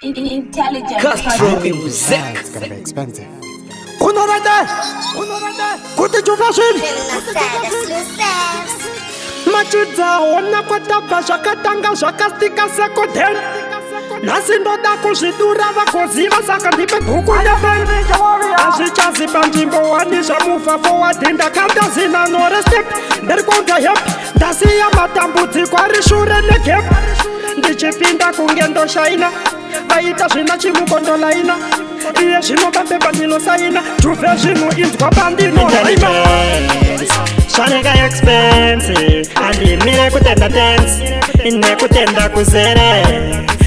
Intelligent. Castro music. It's gonna be expensive. Honorade! Kuti juvashin! Machidza ona kwataba zvakatanga zvakastika sekoden. Nhasi ndoda kuzvidura vakoziva saka ndipe bhuku nepen. Hazvichazipa nzvimbo wani zvamufa forward ndakanda zina nore step. Ndiri kuudza hep ndasiya matambudziko ari shure negap. Ndichipinda kunge ndoshaina vaita zvina chimukondolaina iye zvino mapepa ndinosaina juve zvino inzwa pandinoraima Shaneka expensive andimire kutenda dance nekutenda kuzere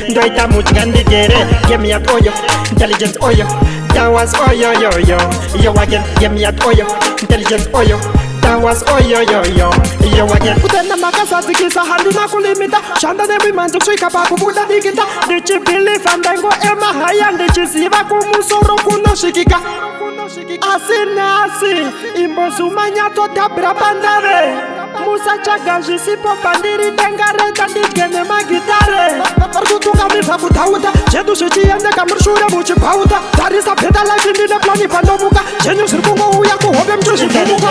ndoita mutya ndigere game yat oyo intelligence oyo tawas oyo yo yo yo again game yat oyo intelligence oyo tawas oyo yo yo yo again kutenda makasadzikisa handina kulimita shanda nevimanzi kusvika pakubuda dikita ndichibhilifa ndengo emahaya ndichiziva kumusoro kunosvikika asi nhasi imbozumanyatodhabhira pandave musatsvaga zvisipo pandiri denga rega ndidye nemagitare vari kutungamirwa kudhauta zvedu zvichiendeka muri shure muchibhauta tarisa bheta life ndine plani pandomuka zvenyu zviri kungouya kuhope muchizvivhumuka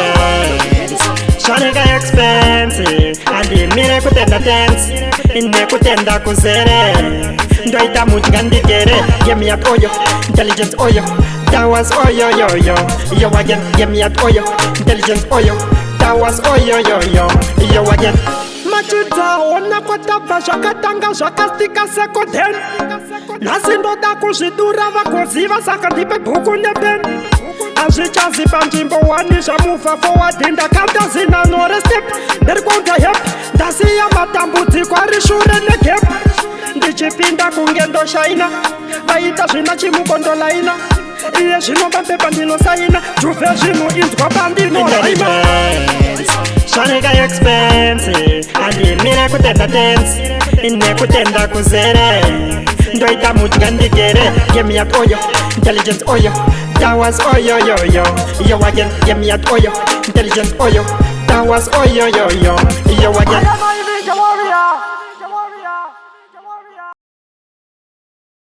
Shaneka expensive andimire kutenda dance nekutenda kuzere ndoita mutya ndigere game yat oyo intelligence oyo tawas oyo yo yo yo again game yat oyo intelligence oyo tawas oyo yo yo yo again machidza ona kwatabva zvakatanga zvakastika sekoden. Nhasi ndoda kuzvidura vagoziva saka ndipe bhuku nepen. Hazvichazipa nzvimbo wani zvamufa forward ndakanda zina nore step. Ndiri kuudza hep ndasiya matambudziko ari shure negap. Ndichipinda kunge ndoshaina vaita zvina chimukondolaina iye zvino mapepa ndinosaina juve zvino inzwa pandinoraima Shaneka expensive andimire kutenda dance nekutenda kuzere ndoita mutya ndigere game yat oyo intelligence oyo tawas oyo yo yo yo again game yat oyo intelligence oyo tawas oyo yo yo yo again